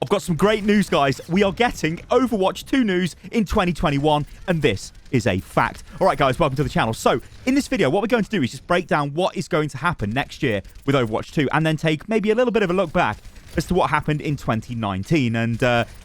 I've got some great news, guys. We are getting Overwatch 2 news in 2021, and this is a fact. All right, guys, welcome to the channel. So, in this video, what we're going to do is just break down what is going to happen next year with Overwatch 2, and then take maybe a little bit of a look back as to what happened in 2019, and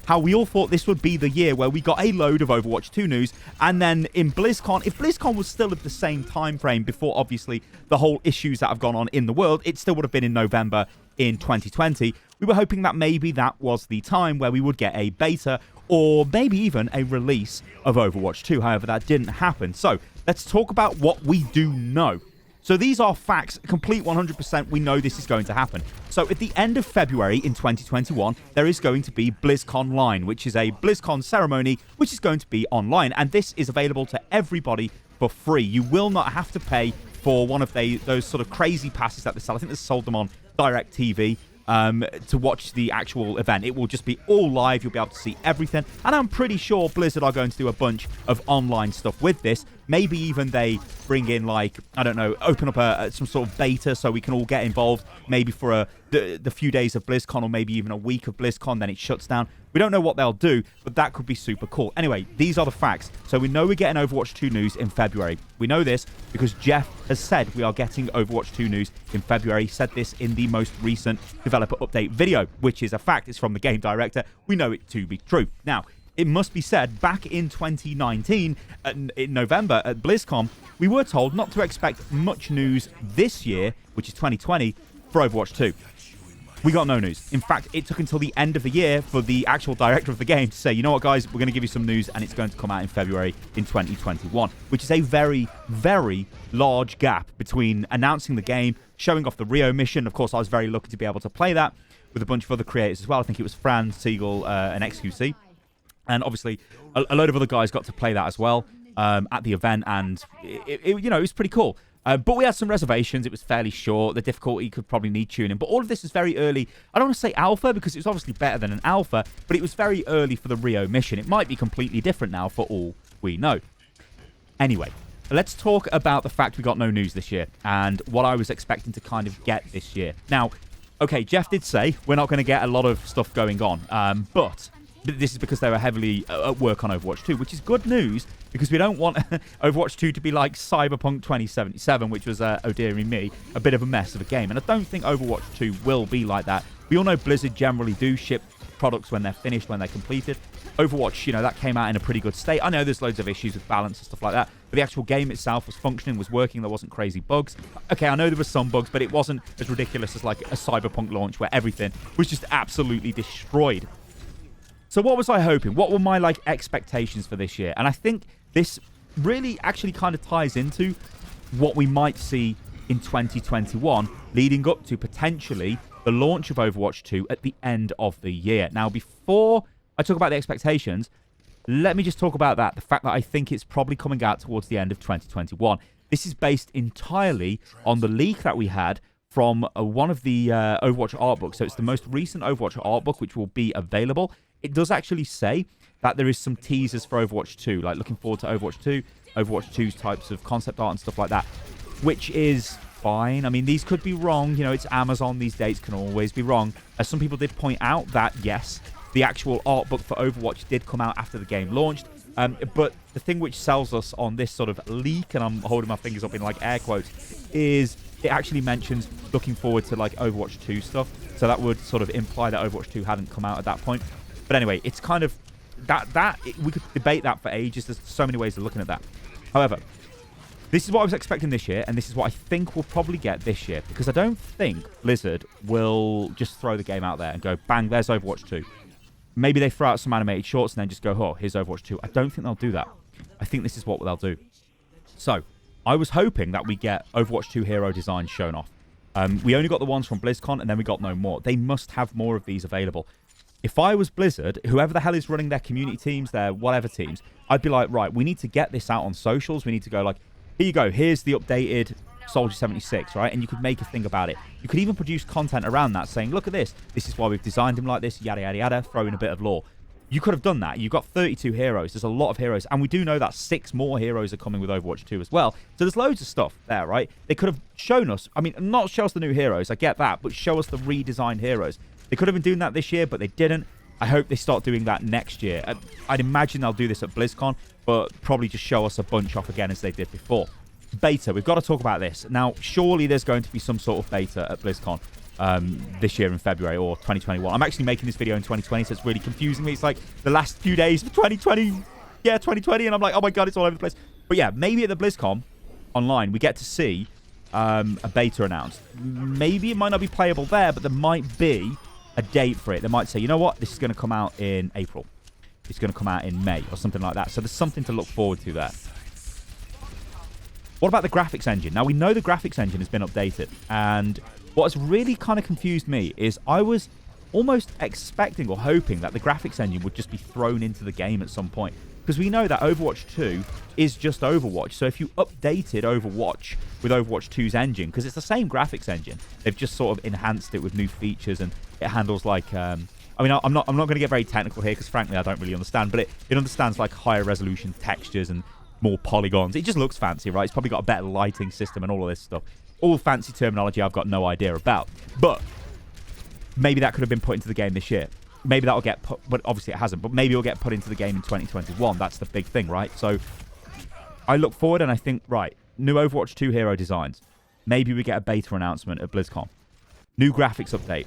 how we all thought this would be the year where we got a load of Overwatch 2 news, and then in BlizzCon, if BlizzCon was still at the same time frame before, obviously, the whole issues that have gone on in the world, it still would have been in November in 2020. We were hoping that maybe that was the time where we would get a beta or maybe even a release of Overwatch 2. However, that didn't happen. So let's talk about what we do know. So these are facts, complete 100%. We know this is going to happen. So at the end of February in 2021, there is going to be BlizzConline, which is a BlizzCon ceremony, which is going to be online. And this is available to everybody for free. You will not have to pay for one of those sort of crazy passes that they sell. I think they sold them on DirecTV. To watch the actual event. It will just be all live. You'll be able to see everything. And I'm pretty sure Blizzard are going to do a bunch of online stuff with this. Maybe even they bring in, like, I don't know, open up some sort of beta so we can all get involved. Maybe for the few days of BlizzCon, or maybe even a week of BlizzCon, then it shuts down. We don't know what they'll do, but that could be super cool. Anyway, these are the facts. So we know we're getting Overwatch 2 news in February. We know this because Jeff has said we are getting Overwatch 2 news in February. He said this in the most recent developer update video, which is a fact. It's from the game director. We know it to be true. Now, it must be said, back in 2019, in November at BlizzCon, we were told not to expect much news this year, which is 2020, for Overwatch 2. We got no news. In fact, it took until the end of the year for the actual director of the game to say, you know what, guys, we're going to give you some news, and it's going to come out in February in 2021, which is a very, very large gap between announcing the game, showing off the Rio mission. Of course, I was very lucky to be able to play that with a bunch of other creators as well. I think it was Fran, Siegel, and XQC. And obviously, a load of other guys got to play that as well at the event, and it was pretty cool. But we had some reservations. It was fairly short. The difficulty could probably need tuning. But all of this is very early. I don't want to say alpha because it's obviously better than an alpha, but it was very early for the Rio mission. It might be completely different now for all we know. Anyway, let's talk about the fact we got no news this year and what I was expecting to kind of get this year. Now, okay, Jeff did say we're not going to get a lot of stuff going on, but this is because they were heavily at work on Overwatch 2, which is good news because we don't want Overwatch 2 to be like Cyberpunk 2077, which was, oh dearie me, a bit of a mess of a game. And I don't think Overwatch 2 will be like that. We all know Blizzard generally do ship products when they're finished, when they're completed. Overwatch, that came out in a pretty good state. I know there's loads of issues with balance and stuff like that, but the actual game itself was functioning, was working. There wasn't crazy bugs. Okay, I know there were some bugs, but it wasn't as ridiculous as like a Cyberpunk launch where everything was just absolutely destroyed. So what was I hoping? What were my expectations for this year? And I think this really actually kind of ties into what we might see in 2021, leading up to potentially the launch of Overwatch 2 at the end of the year. Now, before I talk about the expectations, let me just talk about the fact that I think it's probably coming out towards the end of 2021. This is based entirely on the leak that we had from one of the Overwatch art books. So it's the most recent Overwatch art book, which will be available. It does actually say that there is some teasers for Overwatch 2, like looking forward to Overwatch 2, Overwatch 2's types of concept art and stuff like that, which is fine. I mean, these could be wrong. It's Amazon. These dates can always be wrong. As some people did point out that, yes, the actual art book for Overwatch did come out after the game launched. But the thing which sells us on this sort of leak, and I'm holding my fingers up in air quotes, is it actually mentions looking forward to Overwatch 2 stuff. So that would sort of imply that Overwatch 2 hadn't come out at that point. But anyway, it's kind of we could debate that for ages. There's so many ways of looking at that. However, this is what I was expecting this year, and this is what I think we'll probably get this year, because I don't think Blizzard will just throw the game out there and go, bang, there's Overwatch 2. Maybe they throw out some animated shorts and then just go, oh, here's Overwatch 2. I don't think they'll do that. I think this is what they'll do. So, I was hoping that we get Overwatch 2 hero designs shown off. We only got the ones from BlizzCon, and then we got no more. They must have more of these available. If I was Blizzard, whoever the hell is running their community teams, their whatever teams, I'd be like, right, we need to get this out on socials. We need to go here you go. Here's the updated Soldier 76, right? And you could make a thing about it. You could even produce content around that saying, look at this. This is why we've designed him like this, yada, yada, yada, throw in a bit of lore. You could have done that. You've got 32 heroes. There's a lot of heroes. And we do know that 6 more heroes are coming with Overwatch 2 as well. So there's loads of stuff there, right? They could have shown us, not show us the new heroes, I get that, but show us the redesigned heroes. They could have been doing that this year, but they didn't. I hope they start doing that next year. I'd imagine they'll do this at BlizzCon, but probably just show us a bunch off again as they did before. Beta, we've got to talk about this. Now, surely there's going to be some sort of beta at BlizzCon this year in February or 2021. I'm actually making this video in 2020, so it's really confusing me. It's like the last few days for 2020. Yeah, 2020, and I'm like, oh my god, it's all over the place. But yeah, maybe at the BlizzCon online, we get to see a beta announced. Maybe it might not be playable there, but there might be a date for it. They might say, you know what, this is going to come out in April. It's going to come out in May or something like that. So there's something to look forward to there. What about the graphics engine? Now, we know the graphics engine has been updated, and what has really kind of confused me is I was almost expecting or hoping that the graphics engine would just be thrown into the game at some point. Because we know that Overwatch 2 is just Overwatch. So if you updated Overwatch with Overwatch 2's engine, because it's the same graphics engine, they've just sort of enhanced it with new features, and it handles like... I mean, I'm not going to get very technical here, because frankly, I don't really understand. But it understands like higher resolution textures and more polygons. It just looks fancy, right? It's probably got a better lighting system and all of this stuff. All fancy terminology I've got no idea about. But maybe that could have been put into the game this year. Maybe that'll get put, but obviously it hasn't. But maybe it'll get put into the game in 2021. That's the big thing, right? So I look forward and I think, right, new Overwatch 2 hero designs. Maybe we get a beta announcement at BlizzCon. New graphics update.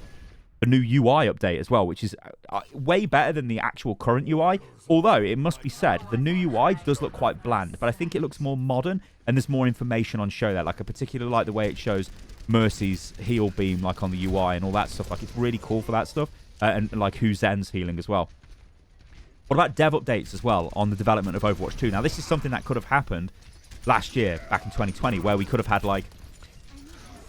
A new UI update as well, which is way better than the actual current UI. Although, it must be said, the new UI does look quite bland. But I think it looks more modern and there's more information on show there. Like, I particularly like the way it shows Mercy's heal beam, like, on the UI and all that stuff. Like, it's really cool for that stuff. And like who Zen's healing as well. What about dev updates as well on the development of Overwatch 2? Now, this is something that could have happened last year, back in 2020, where we could have had like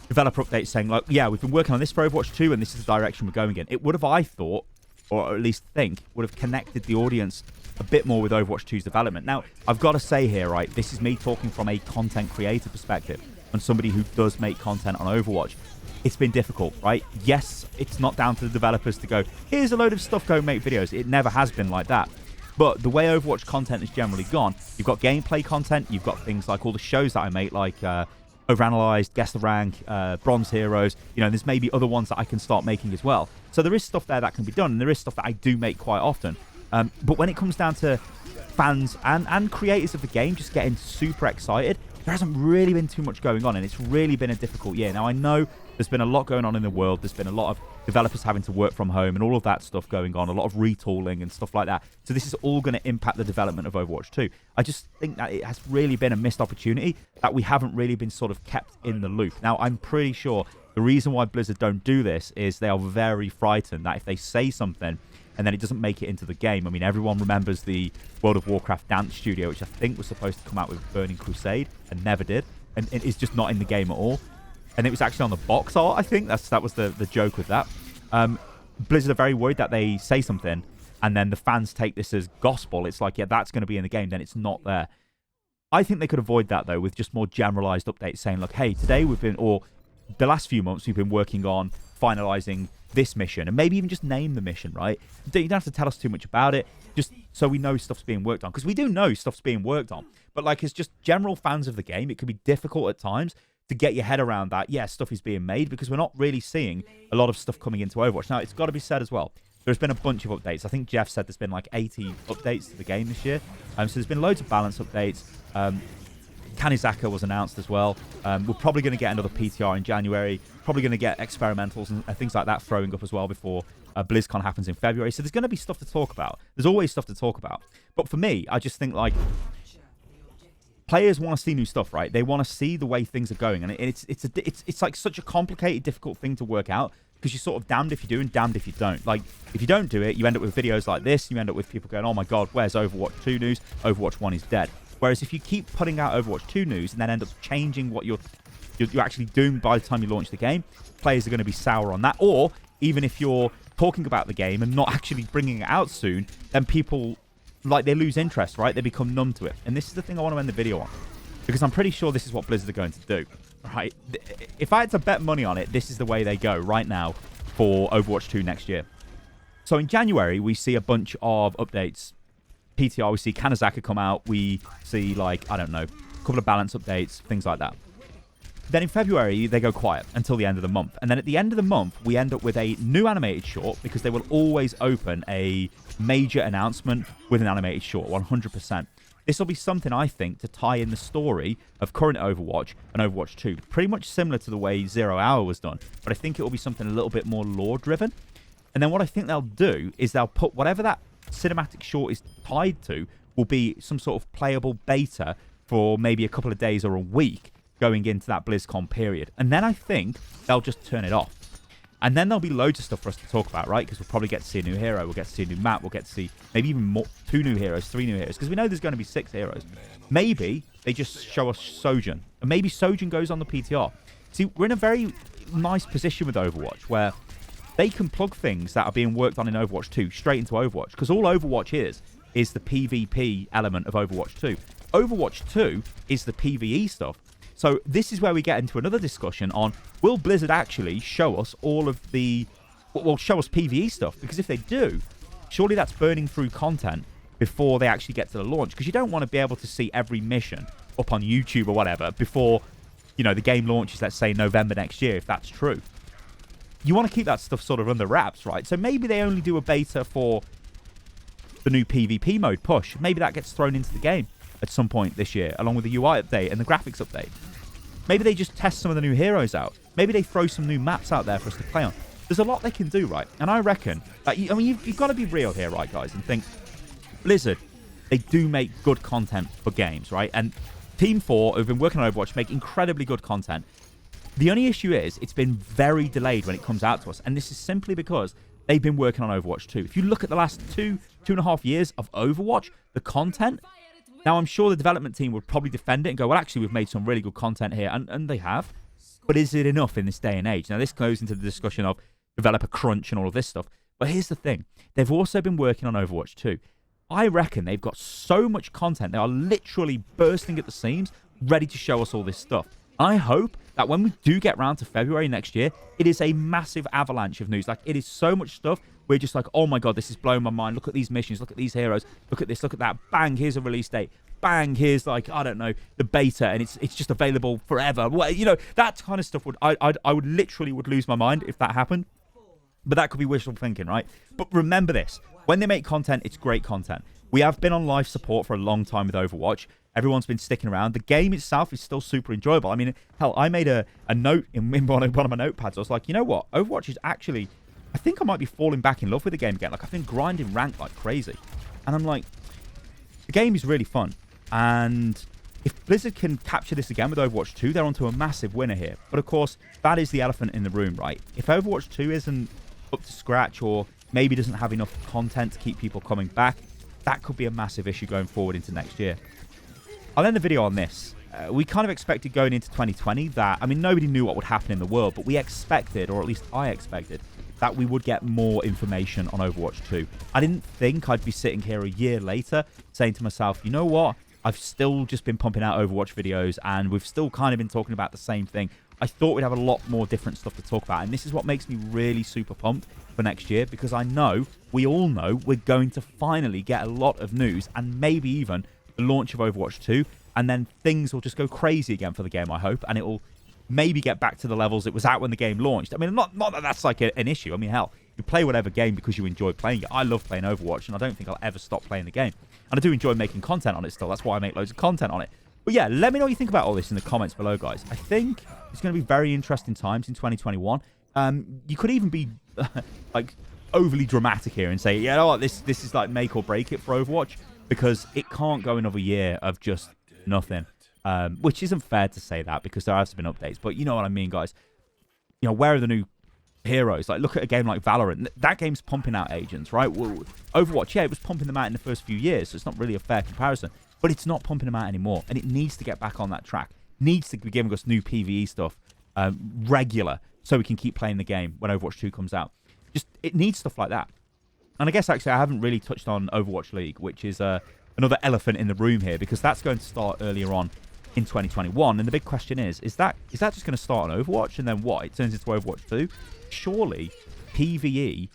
developer updates saying like, yeah, we've been working on this for Overwatch 2 and this is the direction we're going in. It would have, I thought, or at least think, would have connected the audience a bit more with Overwatch 2's development. Now, I've got to say here, right, this is me talking from a content creator perspective and somebody who does make content on Overwatch. It's been difficult, right? Yes, it's not down to the developers to go, here's a load of stuff, go make videos. It never has been like that. But the way Overwatch content has generally gone, you've got gameplay content, you've got things like all the shows that I make, like Overanalyzed, Guess the Rank, Bronze Heroes. You know, there's maybe other ones that I can start making as well. So there is stuff there that can be done, and there is stuff that I do make quite often. But when it comes down to fans and creators of the game just getting super excited, there hasn't really been too much going on, and it's really been a difficult year. Now, I know there's been a lot going on in the world. There's been a lot of developers having to work from home and all of that stuff going on, a lot of retooling and stuff like that. So this is all going to impact the development of Overwatch 2. I just think that it has really been a missed opportunity, that we haven't really been sort of kept in the loop. Now, I'm pretty sure the reason why Blizzard don't do this is they are very frightened that if they say something and then it doesn't make it into the game. I mean, everyone remembers the World of Warcraft dance studio, which I think was supposed to come out with Burning Crusade and never did. And it is just not in the game at all. And it was actually on the box art, I think. That was the joke with that. Blizzard are very worried that they say something and then the fans take this as gospel. It's like, yeah, that's going to be in the game. Then it's not there. I think they could avoid that, though, with just more generalized updates saying, look, hey, today we've been, or the last few months, we've been working on finalizing this mission, and maybe even just name the mission, right? You don't have to tell us too much about it, just so we know stuff's being worked on, because we do know stuff's being worked on, but like, as just general fans of the game, it can be difficult at times to get your head around that, yeah, stuff is being made, because we're not really seeing a lot of stuff coming into Overwatch. Now, it's got to be said as well, there's been a bunch of updates. I think Jeff said there's been like 80 updates to the game this year, so there's been loads of balance updates. Kanizaka was announced as well. We're probably going to get another PTR in January. Probably going to get experimentals and things like that throwing up as well before BlizzCon happens in February. So there's going to be stuff to talk about. There's always stuff to talk about. But for me, I just think like players want to see new stuff, right? They want to see the way things are going, and it's like such a complicated, difficult thing to work out, because you're sort of damned if you do and damned if you don't. Like, if you don't do it, you end up with videos like this. You end up with people going, oh my god, where's Overwatch 2 news? Overwatch 1 is dead. Whereas if you keep putting out Overwatch 2 news and then end up changing what you're actually doing by the time you launch the game, players are going to be sour on that. Or even if you're talking about the game and not actually bringing it out soon, then people, like, they lose interest, right? They become numb to it. And this is the thing I want to end the video on, because I'm pretty sure this is what Blizzard are going to do, right? If I had to bet money on it, this is the way they go right now for Overwatch 2 next year. So in January, we see a bunch of updates. PTR, we see Kanizaka come out, we see, like, I don't know, a couple of balance updates, things like that. Then in February, they go quiet until the end of the month. And then at the end of the month, we end up with a new animated short because they will always open a major announcement with an animated short, 100%. This will be something, I think, to tie in the story of current Overwatch and Overwatch 2. Pretty much similar to the way 0 Hour was done. But I think it will be something a little bit more lore-driven. And then what I think they'll do is they'll put whatever that cinematic short is tied to will be some sort of playable beta for maybe a couple of days or a week going into that BlizzCon period. And then I think they'll just turn it off. And then there'll be loads of stuff for us to talk about, right? Because we'll probably get to see a new hero. We'll get to see a new map. We'll get to see maybe even more, 2 new heroes, 3 new heroes. Because we know there's going to be 6 heroes. Maybe they just show us Sojourn. And maybe Sojourn goes on the PTR. See, we're in a very nice position with Overwatch where they can plug things that are being worked on in Overwatch 2 straight into Overwatch. Because all Overwatch is the PvP element of Overwatch 2. Overwatch 2 is the PvE stuff. So this is where we get into another discussion on, will Blizzard actually show us all of the, well, show us PvE stuff? Because if they do, surely that's burning through content before they actually get to the launch. Because you don't want to be able to see every mission up on YouTube or whatever before, you know, the game launches, let's say November next year, if that's true. You want to keep that stuff sort of under wraps, right? So maybe they only do a beta for the new PvP mode push. Maybe that gets thrown into the game at some point this year, along with the UI update and the graphics update. Maybe they just test some of the new heroes out. Maybe they throw some new maps out there for us to play on. There's a lot they can do, right? And I reckon, I mean, you've got to be real here, right, guys, and think, Blizzard, they do make good content for games, right? And Team 4, who've been working on Overwatch, make incredibly good content. The only issue is it's been very delayed when it comes out to us. And this is simply because they've been working on Overwatch 2. If you look at the last 2.5 years of Overwatch, the content, now I'm sure the development team would probably defend it and go, well, actually, we've made some really good content here. And they have. But is it enough in this day and age? Now, this goes into the discussion of developer crunch and all of this stuff. But here's the thing. They've also been working on Overwatch 2. I reckon they've got so much content. They are literally bursting at the seams, ready to show us all this stuff. I hope that when we do get round to February next year, it is a massive avalanche of news. Like, it is so much stuff. We're just like, oh my God, this is blowing my mind. Look at these missions. Look at these heroes. Look at this. Look at that. Bang, here's a release date. Bang, here's, like, I don't know, the beta, and it's just available forever. Well, you know, that kind of stuff I would literally lose my mind if that happened. But that could be wishful thinking, right? But remember this. When they make content, it's great content. We have been on live support for a long time with Overwatch. Everyone's been sticking around. The game itself is still super enjoyable. I mean, hell, I made a note in one of my notepads. I was like, you know what? Overwatch is actually, I think I might be falling back in love with the game again. Like, I've been grinding rank like crazy. And I'm like, the game is really fun. And if Blizzard can capture this again with Overwatch 2, they're onto a massive winner here. But of course, that is the elephant in the room, right? If Overwatch 2 isn't up to scratch or maybe doesn't have enough content to keep people coming back, that could be a massive issue going forward into next year. I'll end the video on this. We kind of expected going into 2020 that, I mean, nobody knew what would happen in the world, but we expected, or at least I expected, that we would get more information on Overwatch 2. I didn't think I'd be sitting here a year later saying to myself, you know what? I've still just been pumping out Overwatch videos and we've still kind of been talking about the same thing. I thought we'd have a lot more different stuff to talk about. And this is what makes me really super pumped for next year, because I know, we all know, we're going to finally get a lot of news and maybe even the launch of Overwatch 2. And then things will just go crazy again for the game, I hope. And it will maybe get back to the levels it was at when the game launched. I mean, not that that's like an issue. I mean, hell, you play whatever game because you enjoy playing it. I love playing Overwatch, and I don't think I'll ever stop playing the game. And I do enjoy making content on it still. That's why I make loads of content on it. But yeah, let me know what you think about all this in the comments below, guys. I think it's going to be very interesting times in 2021. You could even be like overly dramatic here and say, yeah, you know what, this is like make or break it for Overwatch, because it can't go another year of just nothing. Which isn't fair to say that, because there have been updates. But you know what I mean, guys. You know, where are the new heroes? Like, look at a game like Valorant. That game's pumping out agents, right? Well, Overwatch, yeah, it was pumping them out in the first few years, so it's not really a fair comparison. But it's not pumping them out anymore, and it needs to get back on that track. Needs to be giving us new PvE stuff regular, so we can keep playing the game when Overwatch 2 comes out. Just, it needs stuff like that. And I guess, actually, I haven't really touched on Overwatch League, which is another elephant in the room here, because that's going to start earlier on in 2021. And the big question is that just going to start on Overwatch, and then what? It turns into Overwatch 2? Surely PvP,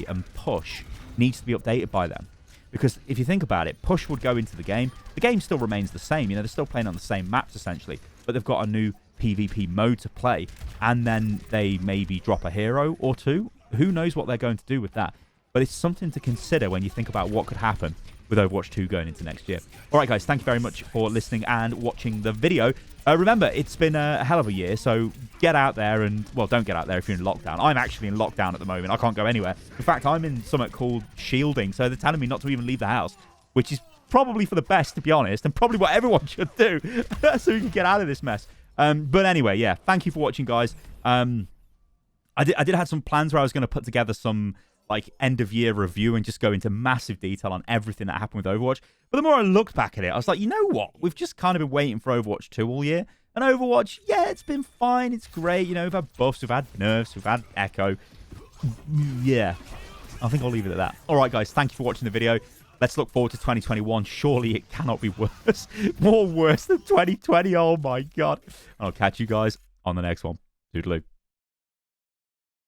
and Push needs to be updated by then. Because if you think about it, Push would go into the game. The game still remains the same. You know, they're still playing on the same maps, essentially. But they've got a new PvP mode to play, and then they maybe drop a hero or two. Who knows what they're going to do with that? But it's something to consider when you think about what could happen with Overwatch 2 going into next year. All right, guys, thank you very much for listening and watching the video. Remember, it's been a hell of a year, so get out there and, well, don't get out there if you're in lockdown. I'm actually in lockdown at the moment. I can't go anywhere. In fact, I'm in something called shielding, so they're telling me not to even leave the house, which is probably for the best, to be honest, and probably what everyone should do so we can get out of this mess. But anyway, yeah, thank you for watching, guys. I did have some plans where I was going to put together some like end of year review and just go into massive detail on everything that happened with Overwatch. But the more I looked back at it, I was like, you know what? We've just kind of been waiting for Overwatch 2 all year. And Overwatch, yeah, it's been fine. It's great. You know, we've had buffs, we've had nerfs, we've had Echo. Yeah, I think I'll leave it at that. All right, guys, thank you for watching the video. Let's look forward to 2021. Surely it cannot be worse. More worse than 2020. Oh, my God. I'll catch you guys on the next one. Toodaloo.